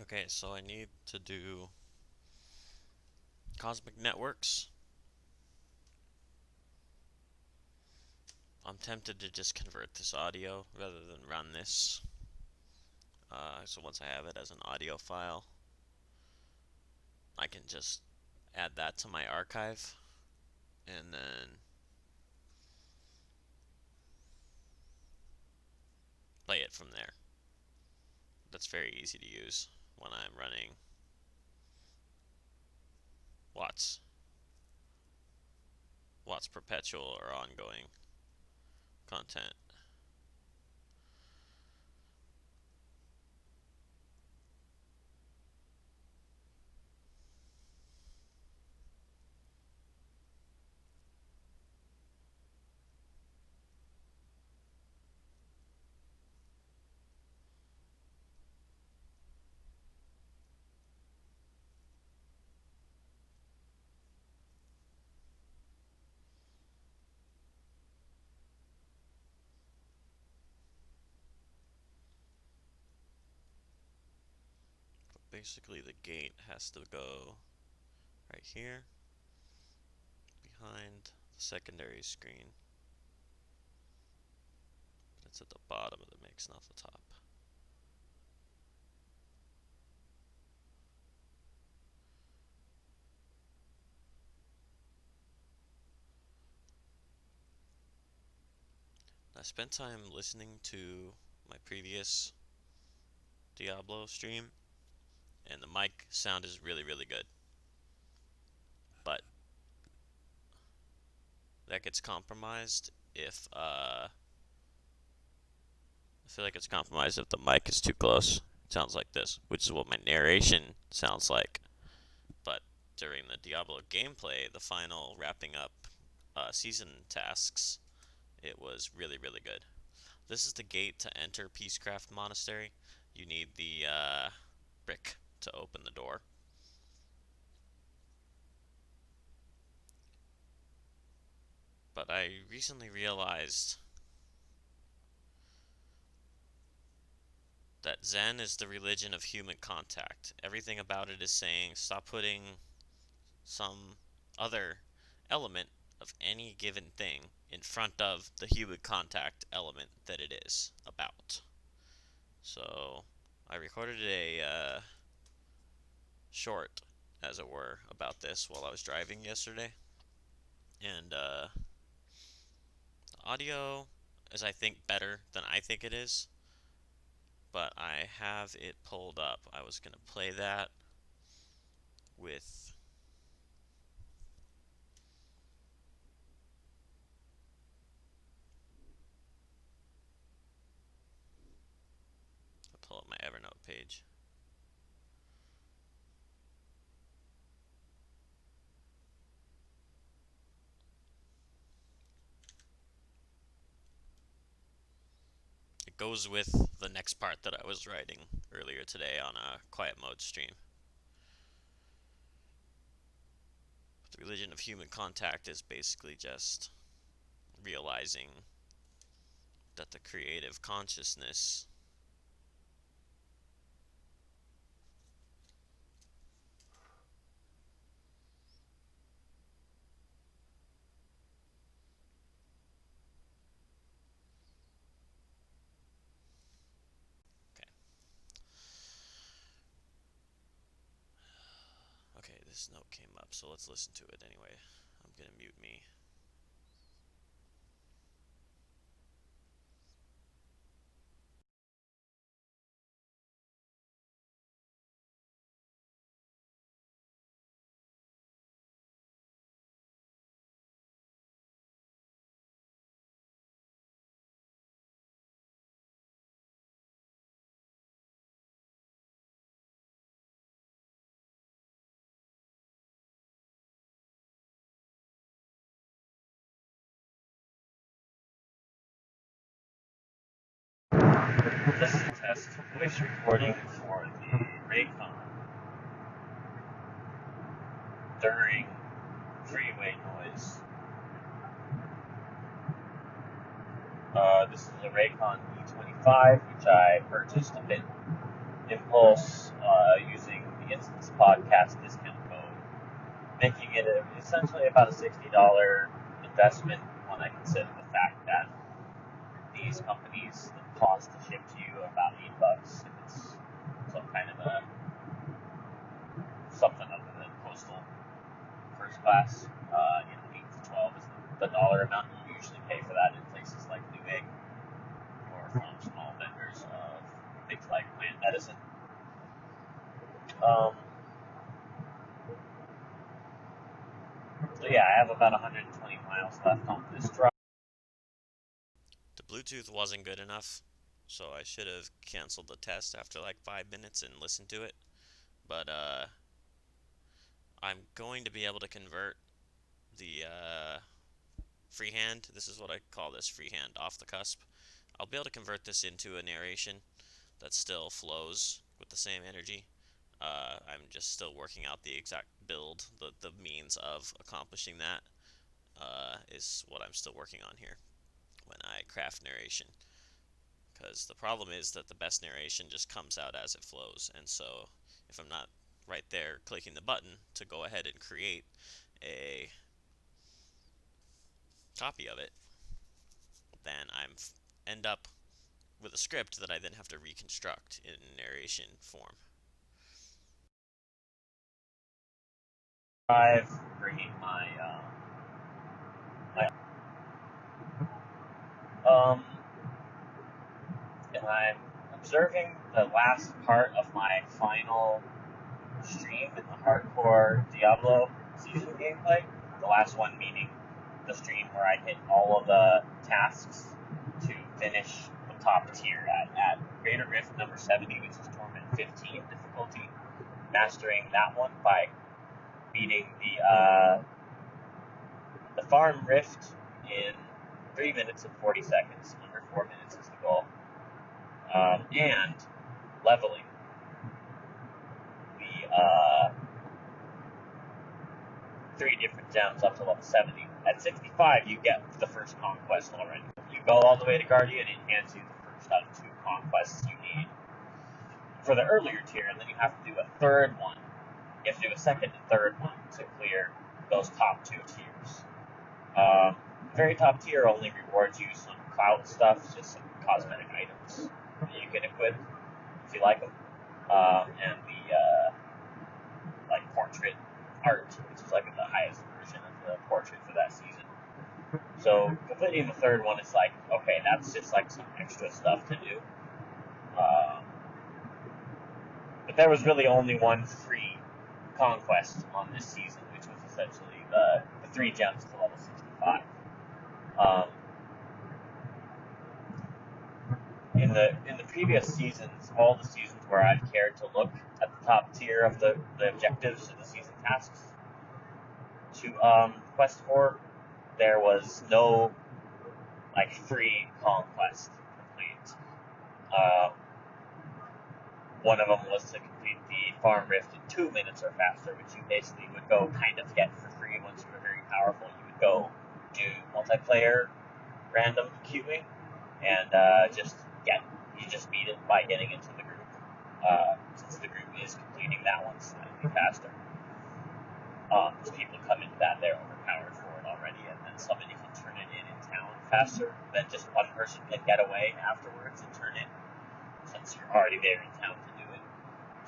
Okay, so I need to do cosmic networks. I'm tempted to just convert this audio rather than run this. So once I have it as an audio file, I can just add that to my archive and then play it from there. That's very easy to use when I'm running Watts perpetual or ongoing content. But basically the gate has to go right here behind the secondary screen. But it's at the bottom of the mix, not the top. I spent time listening to my previous Diablo stream, and the mic sound is really, really good. But that gets compromised if, I feel like it's compromised if the mic is too close. It sounds like this, which is what my narration sounds like. But during the Diablo gameplay, the final wrapping up season tasks, it was really, really good. This is the gate to enter Peacecraft Monastery. You need the brick to open the door. But I recently realized that Zen is the religion of human contact. Everything about it is saying stop putting some other element of any given thing in front of the human contact element that it is about. So I recorded a short, as it were, about this while I was driving yesterday. And the audio is, I think, better than I think it is. But I have it pulled up. I was going to play that with I'll pull up my Evernote page. It goes with the next part that I was writing earlier today on a quiet mode stream. The religion of human contact is basically just realizing that the creative consciousness okay. Okay, this note came up, so let's listen to it anyway. I'm gonna mute me. This is a test voice recording for the Raycon during freeway noise. This is a Raycon E25, which I purchased a bit impulse using the Instance Podcast discount code, making it essentially about a $60 investment when I consider the fact that these companies, the cost to ship to you are about $8 if it's some kind of a something other than postal first class. 8 to 12 is the dollar amount you usually pay for that in places like Newegg or from small vendors of things like plant medicine. So yeah, I have about 120 miles left on this drive. The Bluetooth wasn't good enough, so I should have canceled the test after like 5 minutes and listened to it. But I'm going to be able to convert the freehand. This is what I call this, freehand, off the cusp. I'll be able to convert this into a narration that still flows with the same energy. I'm just still working out the exact build, the means of accomplishing that is what I'm still working on here when I craft narration. Because the problem is that the best narration just comes out as it flows, and so if I'm not right there clicking the button to go ahead and create a copy of it, then I'm end up with a script that I then have to reconstruct in narration form. Drive, bringing my and I'm observing the last part of my final stream in the hardcore Diablo season gameplay. The last one meaning the stream where I hit all of the tasks to finish the top tier at Greater Rift number 70, which is Torment 15 difficulty. Mastering that one by beating the Farm Rift in 3 minutes and 40 seconds. Under 4 minutes is the goal. And leveling the 3 different gems up to level 70. At 65, you get the first conquest already. You go all the way to Guardian, it hands you the first out of 2 conquests you need for the earlier tier, and then you have to do a third one. You have to do a second and third one to clear those top 2 tiers. The very top tier only rewards you some cloud stuff, just some cosmetic items that you can equip if you like them, and the like portrait art, which is like the highest version of the portrait for that season. So completing the third one is like, okay, that's just like some extra stuff to do. But there was really only one free conquest on this season, which was essentially the 3 gems to level 65. In the previous seasons, all the seasons where I've cared to look at the top tier of the objectives and the season tasks to quest for, there was no like free conquest complete. One of them was to complete the Farm Rift in 2 minutes or faster, which you basically would go kind of get for free once you were very powerful. You would go do multiplayer random queuing and you just beat it by getting into the group, since the group is completing that one slightly faster. Because people come into that, they're overpowered for it already, and then somebody can turn it in town faster than just one person can get away afterwards and turn it, since you're already there in town to do it.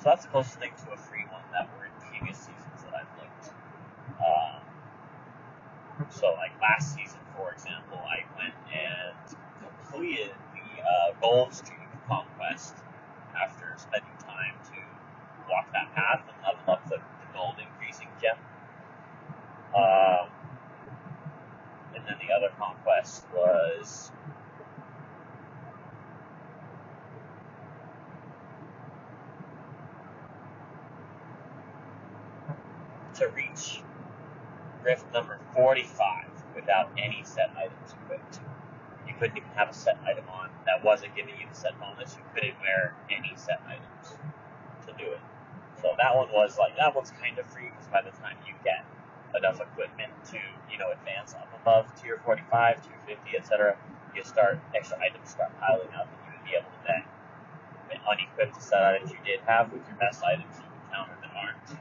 So that's the closest thing to a free one that were in previous seasons that I've looked. So like last season, for example, I went and completed the gold streak conquest after spending time to walk that path and level up the gold increasing gem. And then the other conquest was to reach Rift number 45 without any set items equipped. You couldn't even have a set item on that wasn't giving you the set bonus. You couldn't wear any set items to do it. So that one was like, that one's kind of free, because by the time you get enough equipment to, advance up above tier 45, tier 50, etc., extra items start piling up, and you would be able to then unequipped set items you did have with your best items you encountered that aren't.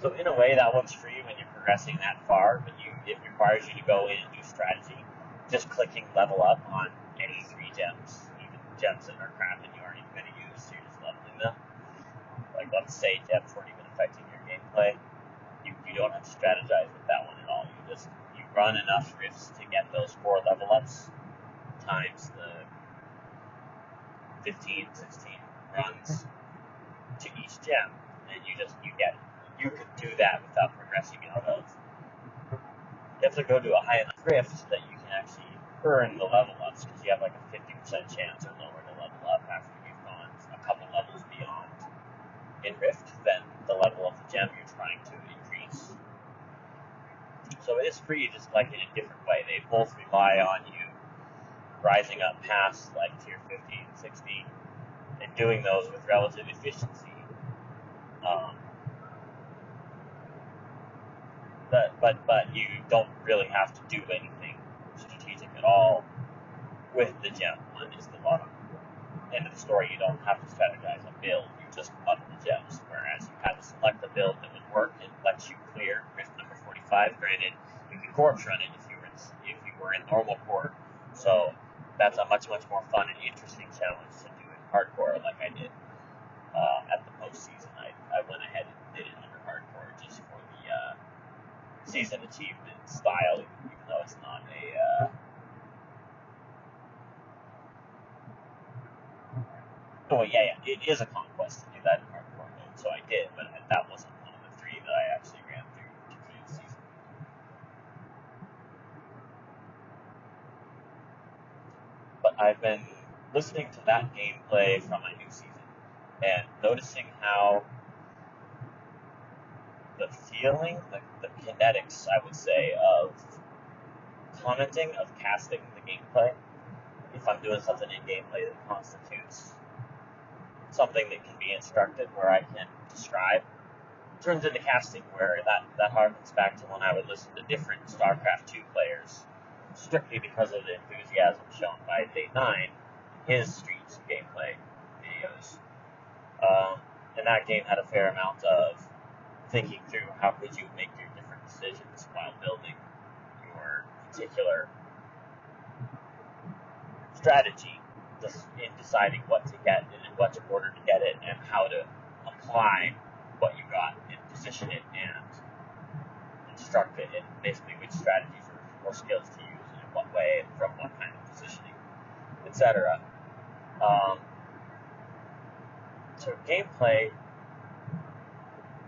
So in a way, that one's free when you're progressing that far, but it requires you to go in and do strategy. Just clicking level up on any 3 gems, even gems that are crap and you aren't even going to use, so you're just leveling them. Like, let's say gems weren't even affecting your gameplay. You don't have to strategize with that one at all. You run enough rifts to get those 4 level ups times the 15, 16 runs to each gem, and you get it. You could do that without progressing out of. You have to go to a high enough rift that you can actually earn the level ups, because you have like a 50% chance or lower to level up after you've gone a couple levels beyond in rift than the level of the gem you're trying to increase. So it is free, just like in a different way. They both rely on you rising up past like tier 50 and 60 and doing those with relative efficiency. But you don't really have to do anything strategic at all with the gem one is the bottom end of the story. You don't have to strategize a build, you just bundle the gems, whereas you have to select a build that would work and lets you clear rift number 45. Granted, you can corpse run it if you were in normal core, so that's a much more fun and interesting challenge to do in hardcore, like I did at the postseason. I went ahead and did it under hardcore just for the season achievement style, even though it's not a it is a conquest to do that in hardcore mode, so I did, but that wasn't one of the 3 that I actually ran through to complete the season. But I've been listening to that gameplay from my new season and noticing how the feeling, the kinetics, I would say, of commenting, of casting the gameplay, if I'm doing something in gameplay that constitutes something that can be instructed, where I can describe, turns into casting, where that harkens back to when I would listen to different StarCraft 2 players, strictly because of the enthusiasm shown by Day9 in his streams and gameplay videos. And that game had a fair amount of thinking through how could you make your different decisions while building your particular strategy in deciding what to get and in what order to get it and how to apply what you got and position it and instruct it, and basically which strategies or skills to use and in what way and from what kind of positioning, etc. So gameplay,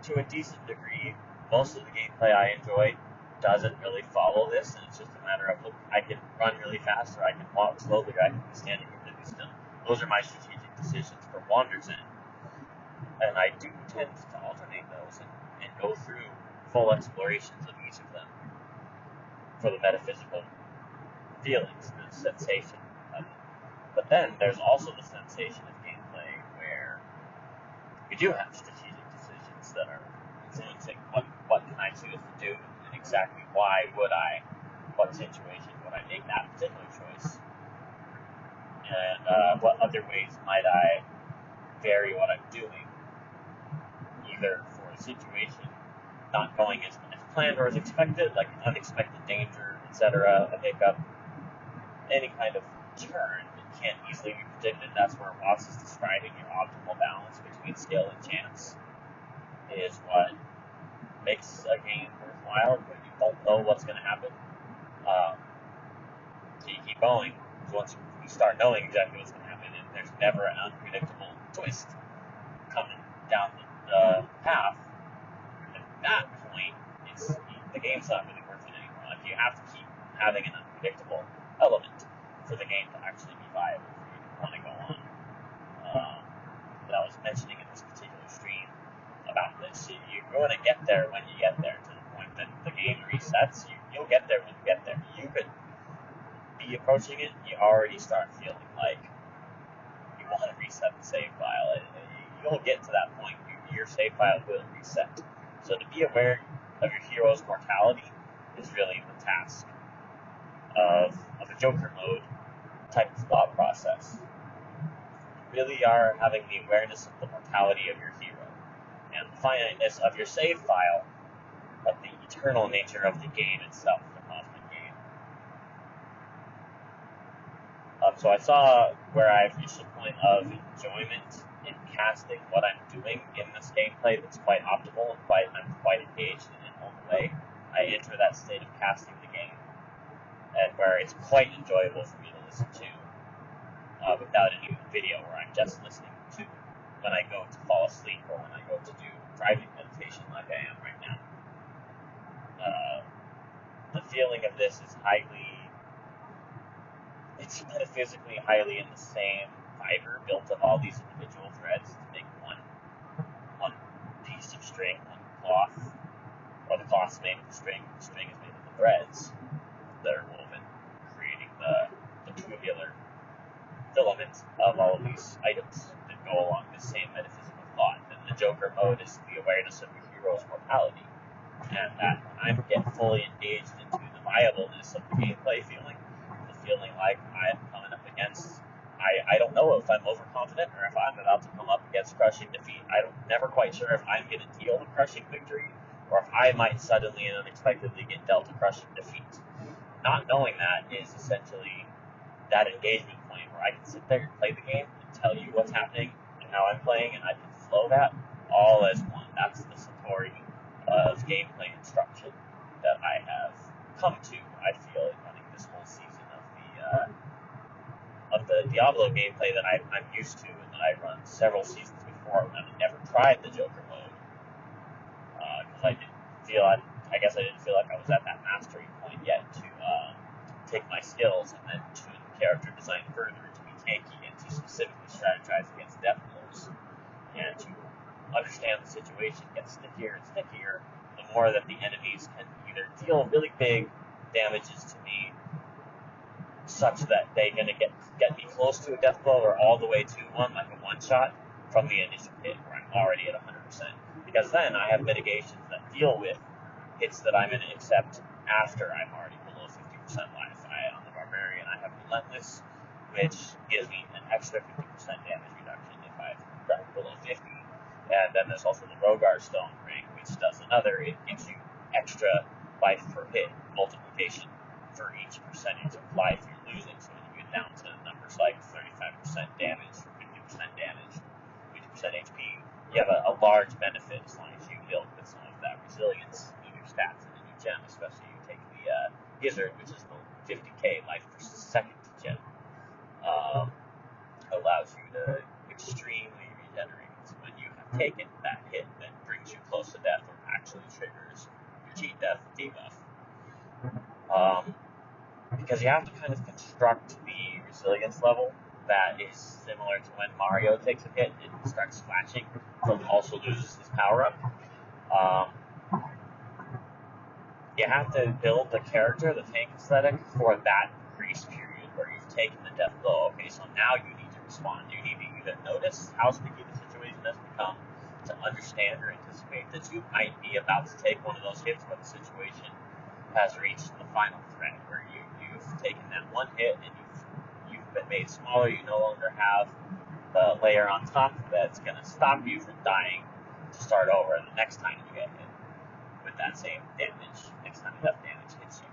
to a decent degree, most of the gameplay I enjoy doesn't really follow this, and it's just a matter of, look, I can run really fast, or I can walk slowly, or I can be standing completely still. Those are my strategic decisions for Wander's End, and I do tend to alternate those and go through full explorations of each of them for the metaphysical feelings, the sensation of it. But then there's also the sensation of gameplay where you do have strategic decisions that are influencing what can I choose to do, and exactly what situation would I make that particular choice, and what other ways might I vary what I'm doing, either for a situation not going as planned or as expected, like an unexpected danger, etc., a hiccup, any kind of turn that can't easily be predicted. That's where Watts is describing your optimal balance between skill and chance, is what makes a game worthwhile when you don't know what's going to happen. So you keep going. Once you start knowing exactly what's going to happen, and there's never an unpredictable twist coming down the path, at that point, the game's not really worth it anymore. Like, you have to keep having an unpredictable element for the game to actually be viable for you to want to go on. That I was mentioning in this particular stream about this. You're going to get there when you get there, to the point that the game resets. You'll get there when you get there. You could be approaching it, and you already start feeling like you want to reset the save file. You'll get to that point. Your save file will reset. So to be aware of your hero's mortality is really the task of a Joker mode type of thought process. really are having the awareness of the mortality of your hero, and the finiteness of your save file, but the eternal nature of the game itself, the cosmic game. So I saw where I've reached a point of enjoyment in casting what I'm doing in this gameplay that's quite optimal, and I'm quite engaged in it all the way. I enter that state of casting the game, and where it's quite enjoyable for me to listen to without any video, where I'm just listening to when I go to fall asleep or when I go to do driving meditation like I am right now. The feeling of this is it's metaphysically highly in the same fiber built of all these individual threads to make one piece of string, one cloth, or the cloth's made of the string is made of the threads that are woven, creating the tubular filament of all of these items that go along this same metaphysical thought. And the Joker mode is the awareness of your hero's mortality, and that when I get fully engaged into the viableness of the gameplay feeling, the feeling like I'm coming up against, I don't know if I'm overconfident or if I'm about to come up against crushing defeat. I'm never quite sure if I'm going to deal a crushing victory or if I might suddenly and unexpectedly get dealt a crushing defeat. Not knowing that is essentially that engagement point where I can sit there and play the game and tell you what's happening and how I'm playing, and I can flow that all as one. That's the Satori of gameplay instruction that I have come to, I feel, in running this whole season of the Diablo gameplay that I'm used to and that I've run several seasons before when I never tried the Joker mode. Because I guess I didn't feel like I was at that mastery point yet to take my skills and then tune the character design further to be tanky and to specifically strategize against death blows and to understand the situation get stickier and stickier the more that the enemies can either deal really big damages to me such that they're going to get me close to a death blow or all the way to one, like a one-shot from the initial hit where I'm already at 100%. Because then I have mitigations that deal with hits that I'm going to accept after I'm already below 50% life. On the Barbarian, I have Relentless, which gives me an extra 50% damage reduction if I drop below 50. And then there's also the Rogar Stone Ring, which does another. It gives you extra life per hit multiplication for each percentage of life you're losing. So when you get down to numbers like 35% damage, 50% damage, 50% HP, you have a large benefit as long as you build with some of that resilience in your stats and in your gem, especially you take the Gizzard, which is the 50k life per second gem. Allows you to extremely regenerate. So when you have taken that hit that brings you close to death or actually triggers your cheat death debuff. Because you have to kind of construct the resilience level that is similar to when Mario takes a hit and starts flashing, but also loses his power up. You have to build the character, the tank aesthetic, for that grace period where you've taken the death blow. Okay, so now you need to respond. You need to either notice how sticky the situation has become, to understand or anticipate that you might be about to take one of those hits where the situation has reached the final threat, where you've taken that one hit and you've been made smaller. You no longer have the layer on top that's going to stop you from dying to start over the next time you get hit with that same damage, next time enough damage hits you.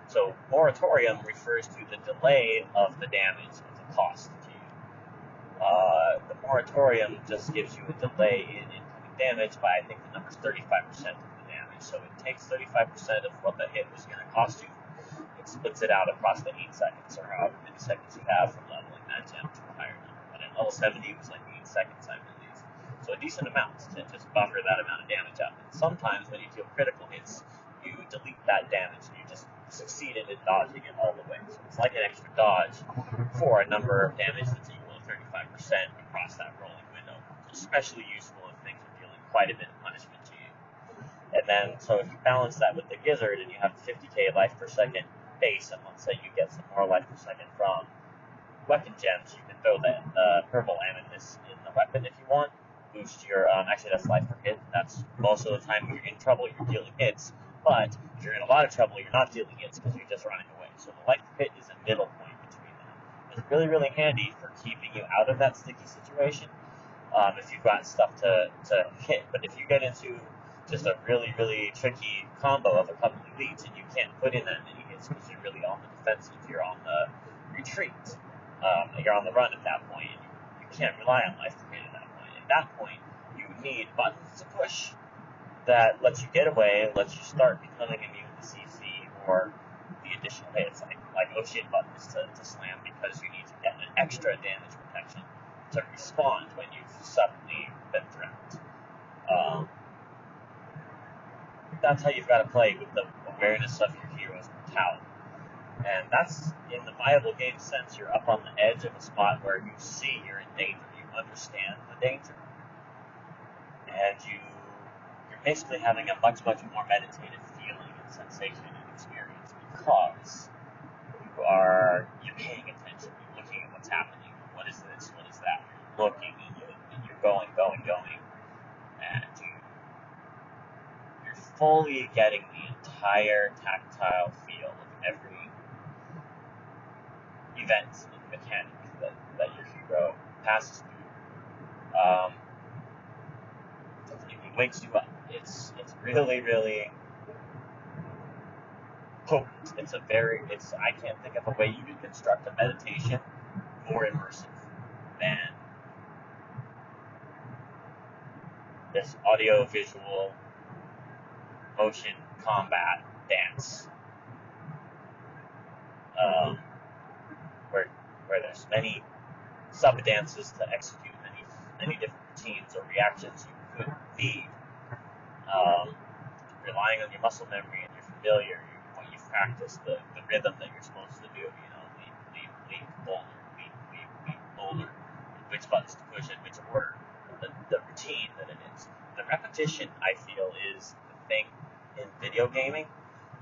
So moratorium refers to the delay of the damage as a cost to you. The moratorium just gives you a delay in incoming damage by, I think the number's 35% of the damage. So it takes 35% of what the hit was going to cost you. It splits it out across the 8 seconds, or however many seconds you have from leveling that gem to a higher number. But at level 70, it was like 8 seconds, I believe. So a decent amount to just buffer that amount of damage out. And sometimes when you deal critical hits, you delete that damage and you just succeeded in dodging it all the way. So it's like an extra dodge for a number of damage that's equal to 35% across that rolling window. It's especially useful if things are dealing quite a bit of punishment to you. And then, so if you balance that with the Gizzard and you have 50k life per second base, and let's say you get some more life per second from weapon gems, you can throw that purple amethyst in the weapon if you want. Boost your, actually that's life per hit. That's most of the time when you're in trouble, you're dealing hits. But if you're in a lot of trouble, you're not dealing hits because you're just running away. So the life per hit is a middle point between them. There's really, really handy for keeping you out of that sticky situation. If you've got stuff to hit. But if you get into just a really, really tricky combo of a couple of elites and you can't put in that many hits because you're really on the defensive, you're on the retreat, you're on the run at that point, and you can't rely on life to hit at that point. At that point, you need buttons to push that lets you get away, lets you start becoming immune to CC or the additional hits, like oh shit buttons to slam because you need to get an extra damage protection to respond when you've suddenly been threatened. That's how you've got to play with the awareness of your hero's mortality. And that's, in the viable game sense, you're up on the edge of a spot where you see you're in danger, you understand the danger, and you're basically having a much, much more meditative feeling and sensation and experience because you're paying attention, you're looking at what's happening, what is this, what is that, you're looking, and you're going, and you're fully getting the entire tactile feel of every event and mechanic that your hero passes through. It wakes you up. It's really, really potent. I can't think of a way you can construct a meditation more immersive than this audio-visual motion combat dance, where there's many sub-dances to execute, many different routines or reactions you could need, relying on your muscle memory and your familiar, what you've practiced, the rhythm that you're supposed to do, leap, boulder, which buttons to push in which order, the routine that it is. The repetition, I feel, is the thing in video gaming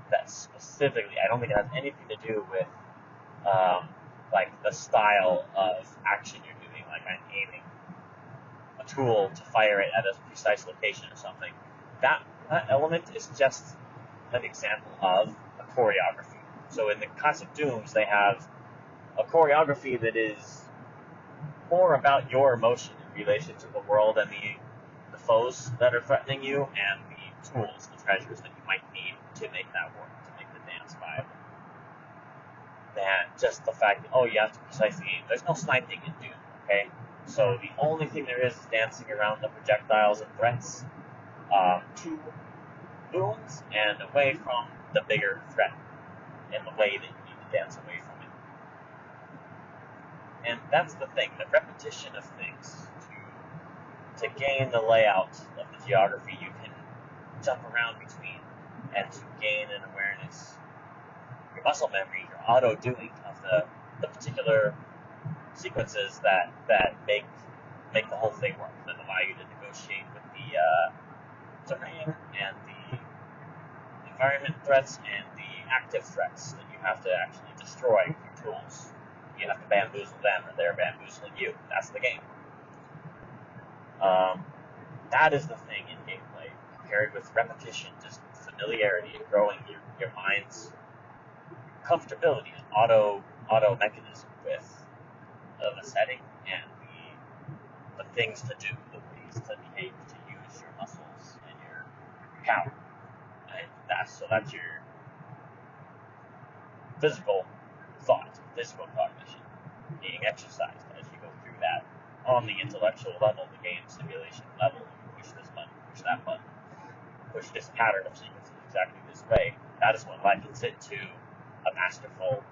that specifically, I don't think it has anything to do with like the style of action you're doing, like I'm aiming a tool to fire it at a precise location or something. That element is just an example of a choreography. So in the classic Dooms, they have a choreography that is more about your emotion in relation to the world and the foes that are threatening you, and the tools, the treasures that you might need to make that work, to make the dance viable. Than just the fact that, you have to precisely aim. There's no sniping in Doom, okay? So the only thing there is dancing around the projectiles and threats to booms and away from the bigger threat in the way that you need to dance away from it. And that's the thing, the repetition of things to gain the layout of the geography you can jump around between, and to gain an awareness, your muscle memory, your auto-doing of the particular sequences that make the whole thing work, that allow you to negotiate with the terrain and the environment threats and the active threats that you have to actually destroy with your tools. You have to bamboozle them, or they're bamboozling you. That's the game. That is the thing in gameplay, paired with repetition, just familiarity, and growing your mind's comfortability and auto mechanism with the setting and the things to do, the ways to behave, to use your muscles and your power. And that's your physical thought, physical cognition being exercised as you go through that. On the intellectual level, the game simulation level, you push this button, push that button, push this pattern of sequences exactly this way. That is what likens it to a masterful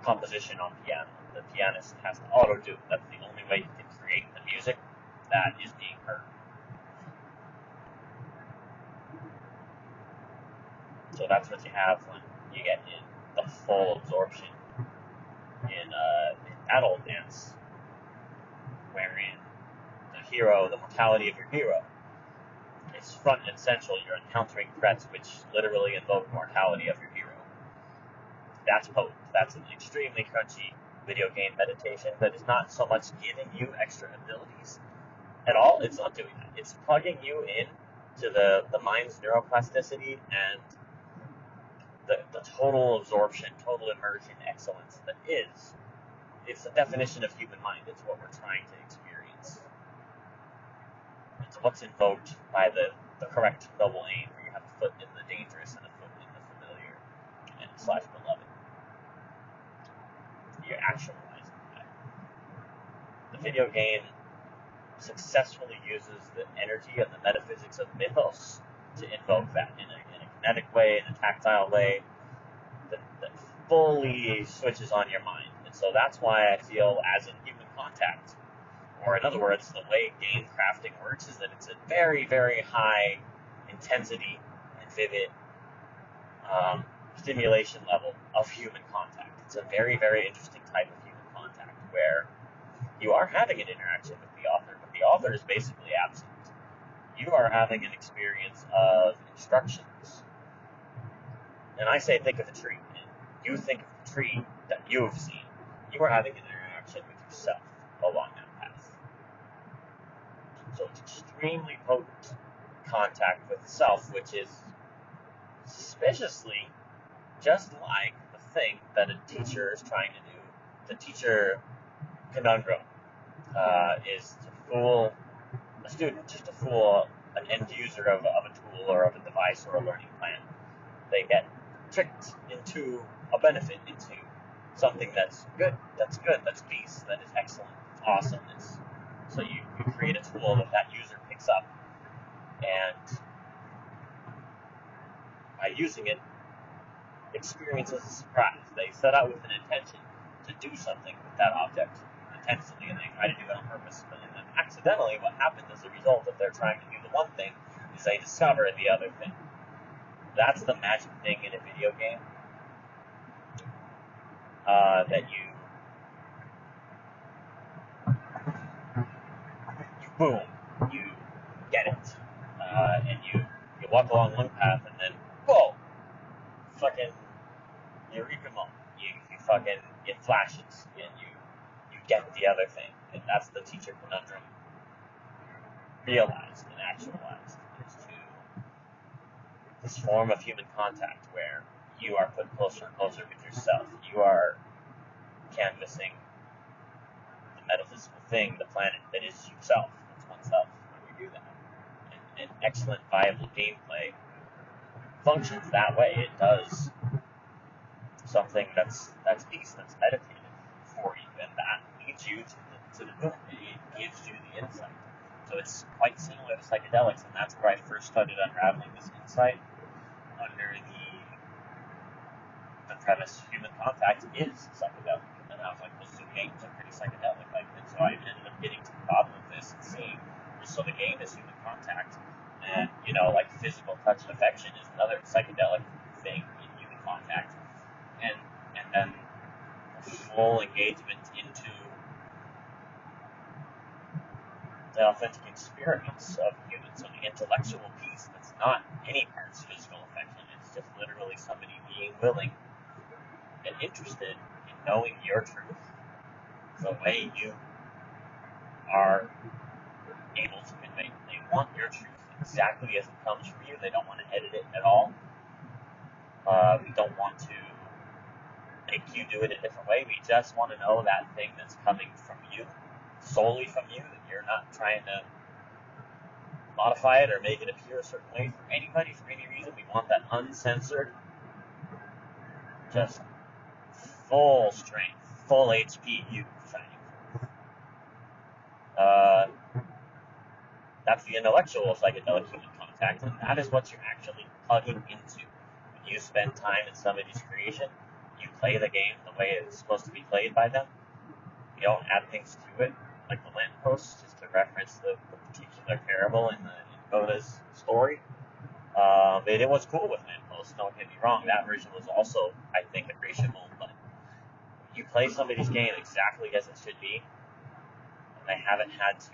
composition on piano. The pianist has to auto-do. That's the only way you can create the music that is being heard. So that's what you have when you get in the full absorption in battle dance, wherein the mortality of your hero is front and central. You're encountering threats which literally invoke mortality of your hero. That's potent. That's an extremely crunchy video game meditation that is not so much giving you extra abilities at all. It's not doing that. It's plugging you in to the mind's neuroplasticity and the total absorption, total immersion excellence that is it's the definition of human mind. It's what we're trying to experience. It's what's invoked by the correct double aim, where you have a foot in the dangerous and a foot in the familiar and / beloved. You're actualizing that. The video game successfully uses the energy and the metaphysics of mythos to invoke that in a kinetic way, in a tactile way, that fully switches on your mind. And so that's why I feel, as in human contact, or in other words, the way game crafting works is that it's a very, very high intensity and vivid stimulation level of human contact. It's a very, very interesting type of human contact where you are having an interaction with the author, but the author is basically absent. You are having an experience of instructions. And I say, think of a tree. And you think of the tree that you've seen. You are having an interaction with yourself along that path. So it's extremely potent contact with the self, which is suspiciously just like the thing that a teacher is trying to do. The teacher conundrum is to fool a student, just to fool an end user of a tool or of a device or a learning plan. They get tricked into a benefit, into something that's good, that's peace, that is excellent, it's awesome. So you create a tool that user picks up, and by using it, experiences a surprise. They set out with an intention to do something with that object intensely, and they try to do it on purpose. But then accidentally, what happens as a result of their trying to do the one thing is they discover the other thing. That's the magic thing in a video game. That you boom, you get it, and you walk along one path, and then whoa, fucking eureka moment. You fucking, it flashes, and you get the other thing, and that's the teacher conundrum realized and actualized. Is to this form of human contact where you are put closer and closer with yourself. You are canvassing the metaphysical thing, the planet that is yourself. That's oneself when you do that. And excellent, viable gameplay functions that way. It does something that's peace, that's meditative for you, and that leads you to the good. It gives you the insight. So it's quite similar to psychedelics, and that's where I first started unraveling this insight under the premise human contact is psychedelic. And I was like, well, so games are pretty psychedelic. And so I ended up getting to the bottom of this and seeing, so the game is human contact. And, like physical touch and affection is another psychedelic thing in human contact. And then the full engagement into the authentic experience of humans. So the intellectual piece that's not any parts physical affection. It's just literally somebody being willing and interested in knowing your truth the way you are able to convey. They want your truth exactly as it comes from you. They don't want to edit it at all. We don't want to make you do it a different way. We just want to know that thing that's coming from you, solely from you, that you're not trying to modify it or make it appear a certain way for anybody, for any reason. We want that uncensored, just full strength, full HP you shining. That's the intellectual psychedelic human contact, and that is what you're actually plugging into. When you spend time in somebody's creation, you play the game the way it's supposed to be played by them. You don't add things to it, like the lamppost, just to reference the particular parable in Coda's story. It was cool with lampposts, don't get me wrong. That version was also, I think, appreciable, but you play somebody's game exactly as it should be, and they haven't had to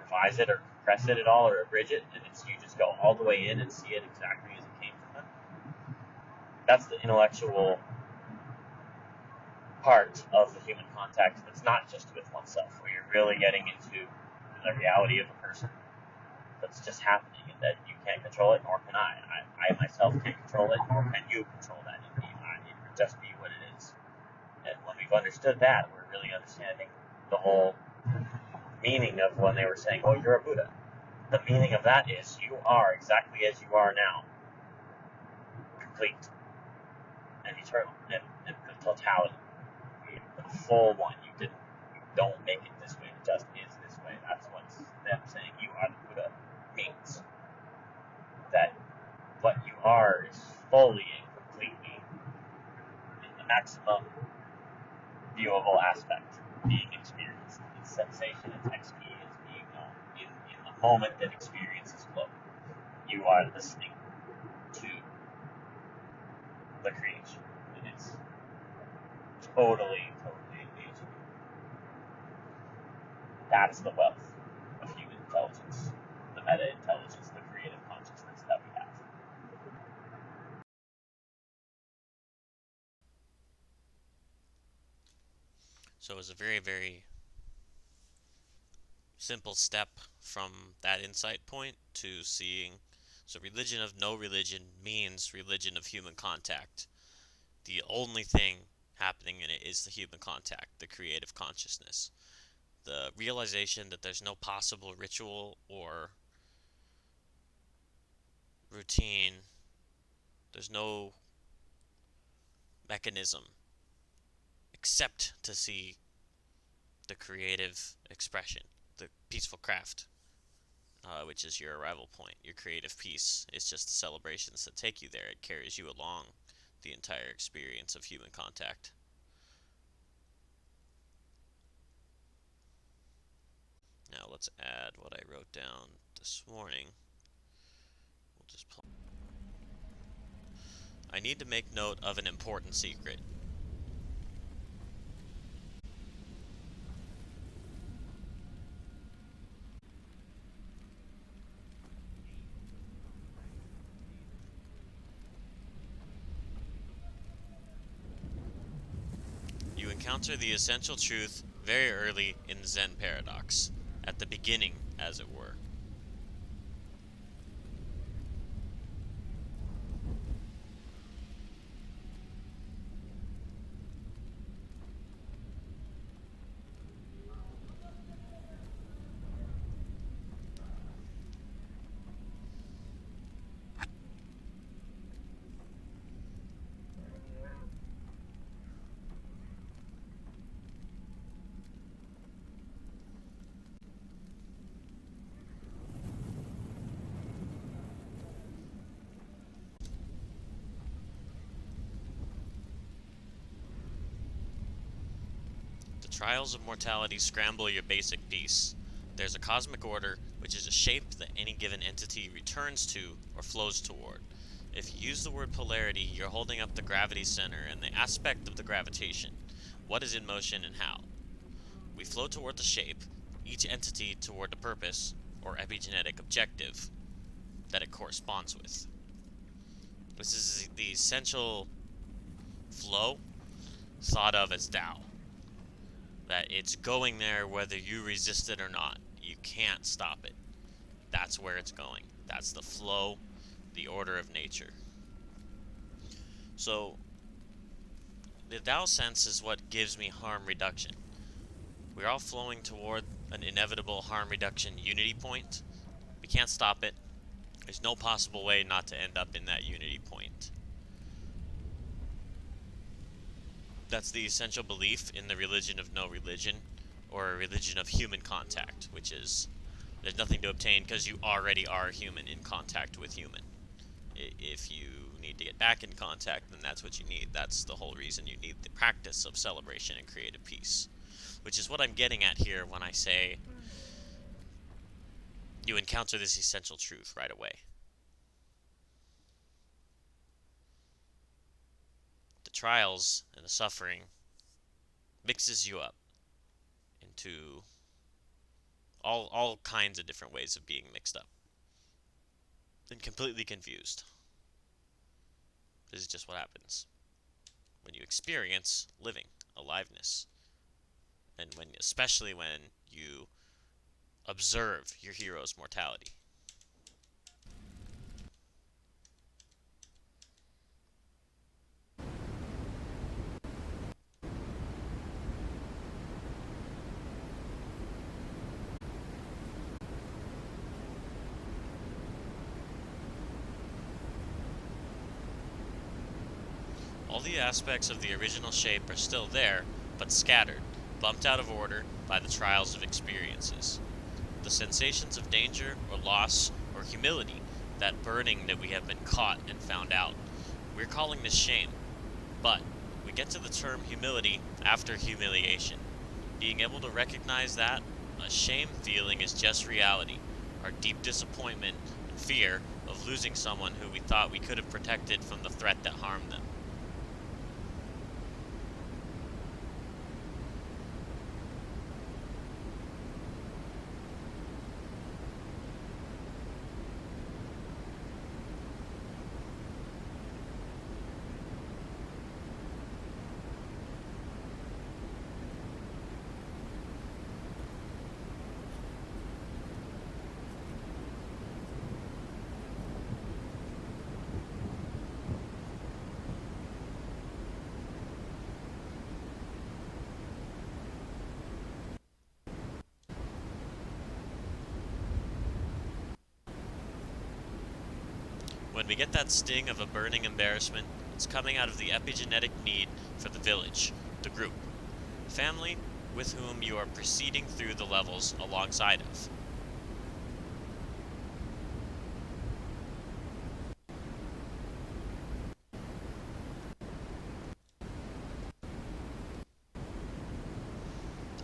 revise it or compress it at all or abridge it, and you just go all the way in and see it exactly as it came from them. That's the intellectual part of the human contact that's not just with oneself, where you're really getting into the reality of a person that's just happening, and that you can't control it, nor can I. I myself can't control it, nor can you control that in me. It would just be what it is. And when we've understood that, we're really understanding the whole meaning of when they were saying, oh, you're a Buddha. The meaning of that is you are exactly as you are now, complete and eternal and the totality, the full one. You don't make it this way, it just is this way. That's what them saying you are the Buddha means. That what you are is fully and completely in the maximum viewable aspect, being experienced. It's sensation, it's XP, it's being known. In the moment that experience is flow, you are listening to the creation. And it's totally engaging. That is the wealth of human intelligence, the meta-intelligence, the creative consciousness that we have. So it was a very, very simple step from that insight point to seeing. So religion of no religion means religion of human contact. The only thing happening in it is the human contact, the creative consciousness. The realization that there's no possible ritual or routine, there's no mechanism except to see the creative expression, the peaceful craft, which is your arrival point. Your creative piece is just the celebrations that take you there. It carries you along the entire experience of human contact. Now let's add what I wrote down this morning. We'll just pull. I need to make note of an important secret. You encounter the essential truth very early in the Zen paradox, at the beginning, as it were. The trials of mortality scramble your basic peace. There's a cosmic order, which is a shape that any given entity returns to or flows toward. If you use the word polarity, you're holding up the gravity center and the aspect of the gravitation. What is in motion and how? We flow toward the shape, each entity toward the purpose, or epigenetic objective, that it corresponds with. This is the essential flow thought of as Tao. That it's going there whether you resist it or not. You can't stop it. That's where it's going. That's the flow, the order of nature. So, the Tao sense is what gives me harm reduction. We're all flowing toward an inevitable harm reduction unity point. We can't stop it. There's no possible way not to end up in that unity point. That's the essential belief in the religion of no religion, or a religion of human contact, which is there's nothing to obtain because you already are human in contact with human. If you need to get back in contact, then that's what you need. That's the whole reason you need the practice of celebration and creative peace, which is what I'm getting at here when I say you encounter this essential truth right away. The trials and the suffering mixes you up into all kinds of different ways of being mixed up and completely confused. This is just what happens when you experience living, aliveness, and especially when you observe your hero's mortality. All the aspects of the original shape are still there, but scattered, bumped out of order by the trials of experiences. The sensations of danger or loss or humility, that burning that we have been caught and found out. We're calling this shame, but we get to the term humility after humiliation. Being able to recognize that a shame feeling is just reality, our deep disappointment and fear of losing someone who we thought we could have protected from the threat that harmed them. When we get that sting of a burning embarrassment, it's coming out of the epigenetic need for the village, the group, family with whom you are proceeding through the levels alongside of.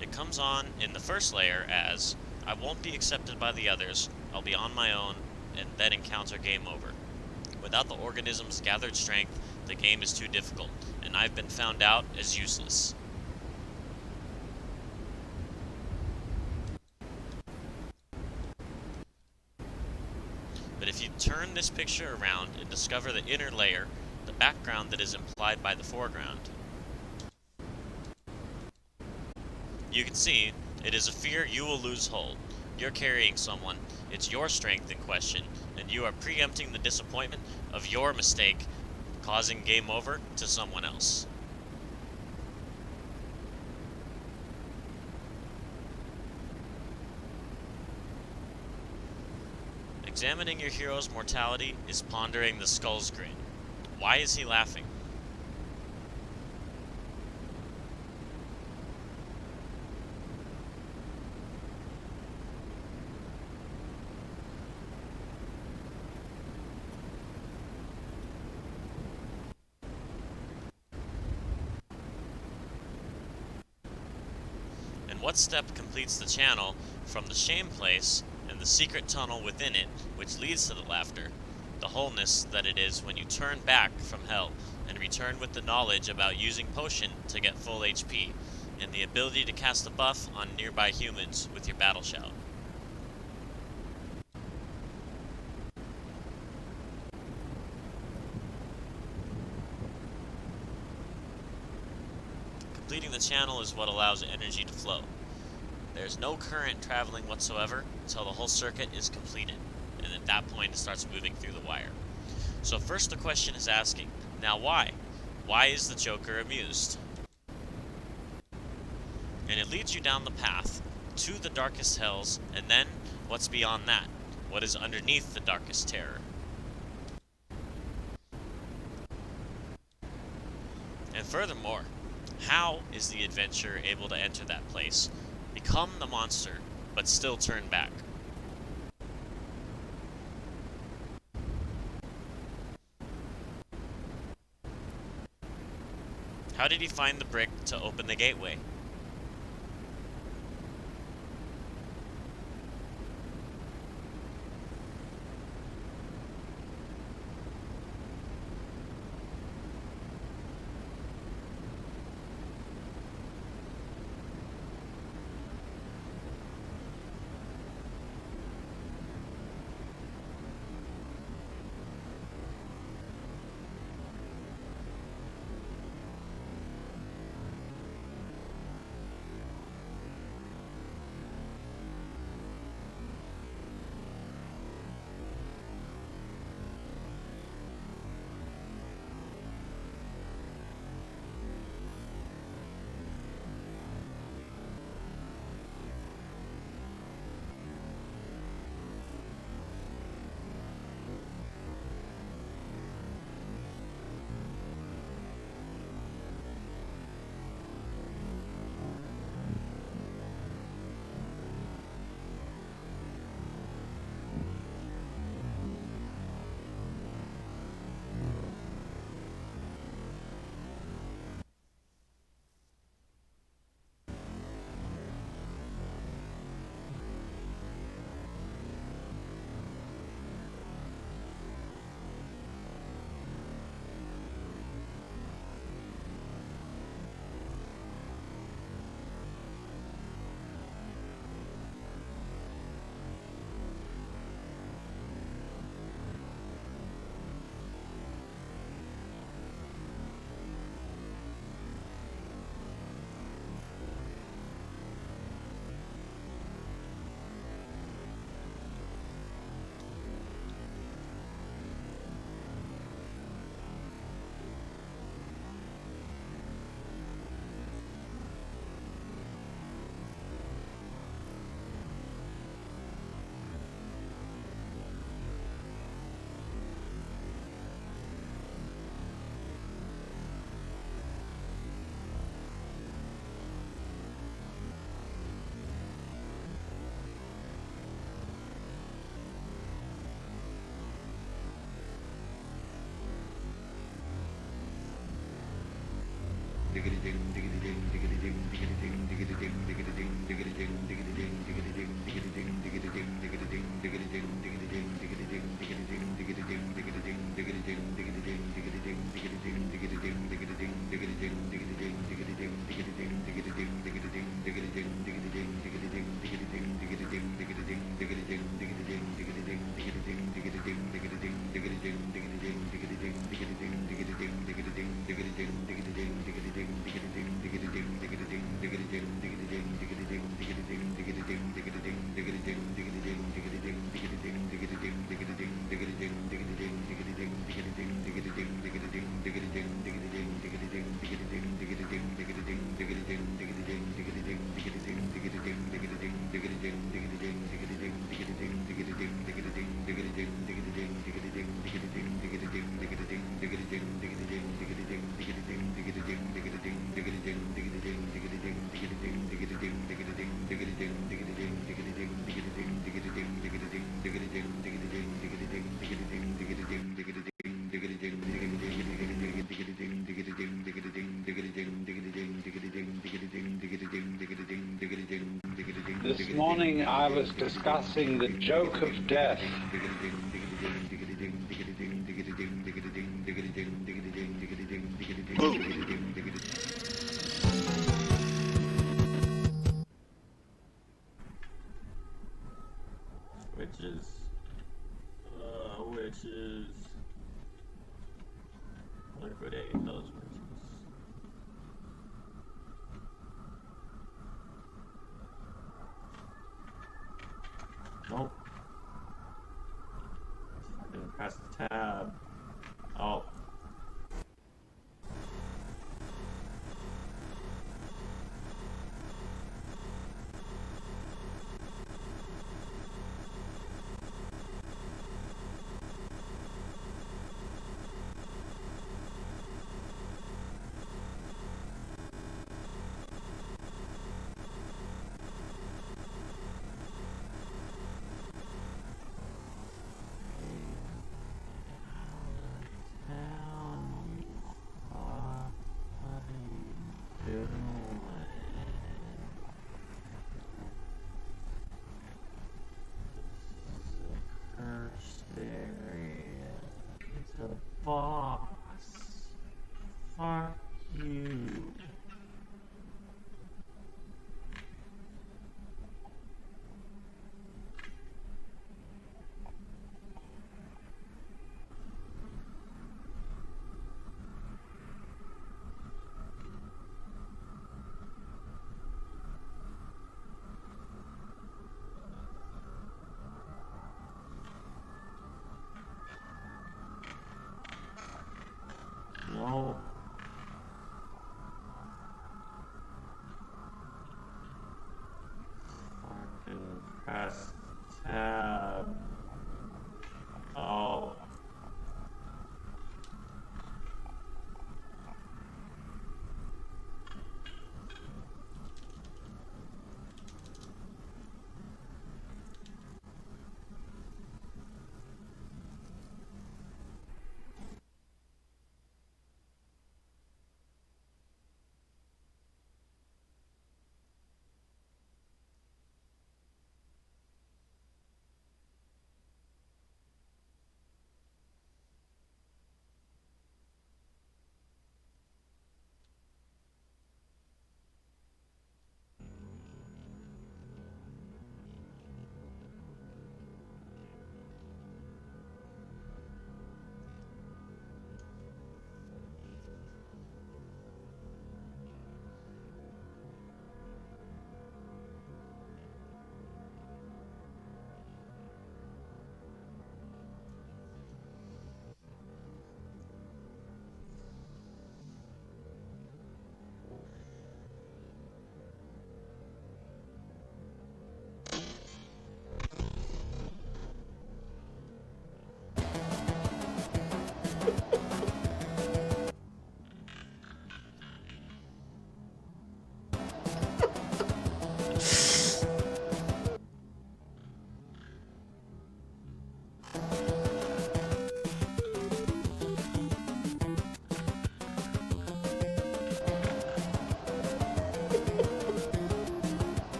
It comes on in the first layer as, I won't be accepted by the others, I'll be on my own, and then encounter game over. Without the organism's gathered strength, the game is too difficult, and I've been found out as useless. But if you turn this picture around and discover the inner layer, the background that is implied by the foreground, you can see it is a fear you will lose hold. You're carrying someone, it's your strength in question, and you are preempting the disappointment of your mistake causing game over to someone else. Examining your hero's mortality is pondering the skull's grin. Why is he laughing? And what step completes the channel from the shame place and the secret tunnel within it, which leads to the laughter, the wholeness that it is when you turn back from hell and return with the knowledge about using potion to get full HP, and the ability to cast a buff on nearby humans with your battle shout. Completing the channel is what allows energy to flow. There's no current traveling whatsoever until the whole circuit is completed, and at that point it starts moving through the wire. So first the question is asking, now why? Why is the Joker amused? And it leads you down the path to the darkest hells, and then what's beyond that? What is underneath the darkest terror? And furthermore, how is the adventurer able to enter that place, become the monster, but still turn back? How did he find the brick to open the gateway? This morning I was discussing the joke of death. Witches. Liquidating those witches. Nope. I didn't press the tab. Oh. It's a boss. Fuck you. No. Fucking press tab. Oh.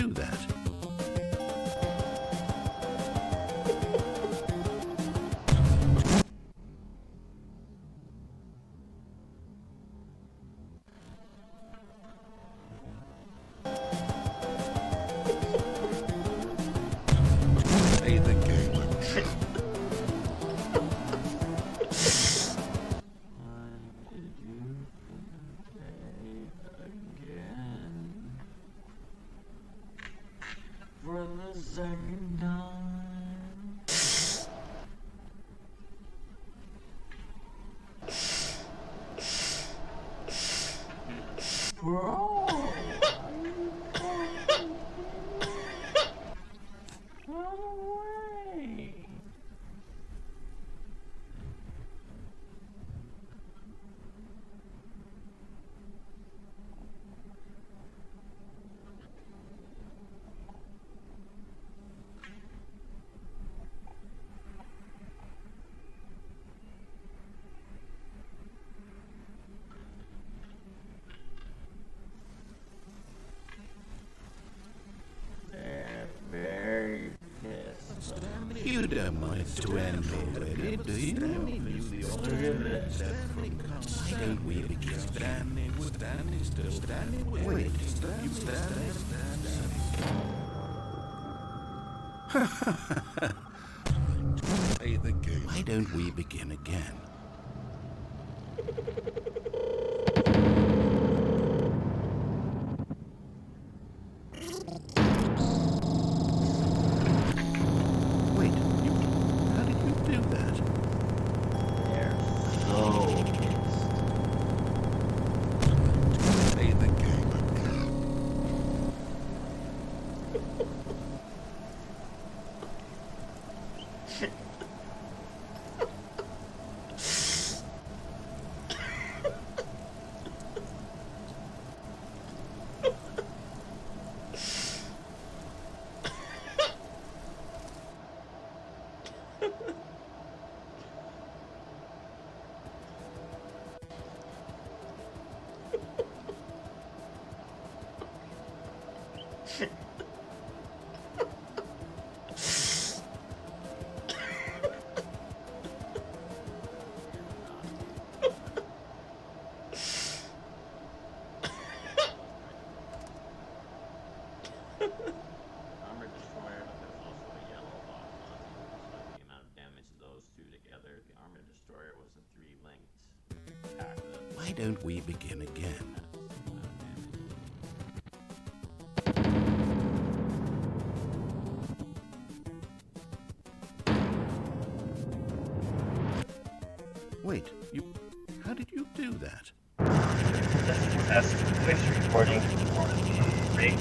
do that? Play the game. For the second time. Bro. Run away. They're very pissed. You don't want it to end already, do you? Why don't we begin? Standing still, standing. Wait, you standing. Play the game. Why don't we begin again? Wait, how did you do that? They're so pissed. Play the game. Armor Destroyer, but there's also a yellow lock on it. So the amount of damage of those two together, the Armor Destroyer was a 3 linked attack. Why don't we begin again? Wait, how did you do that? That's voice recording for the rate.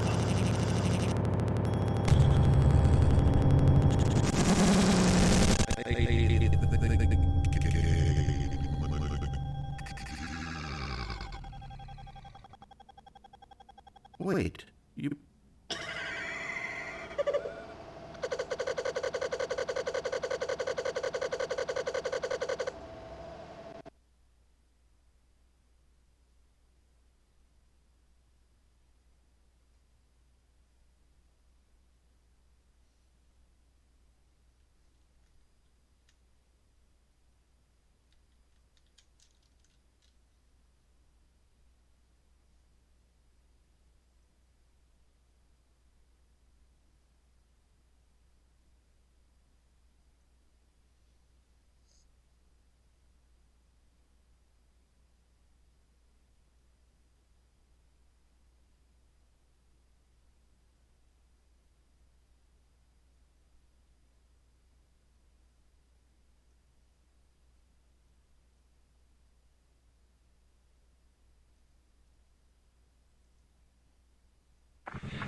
Wait,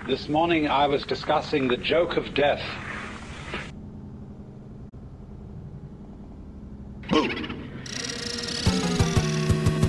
This morning I was discussing the joke of death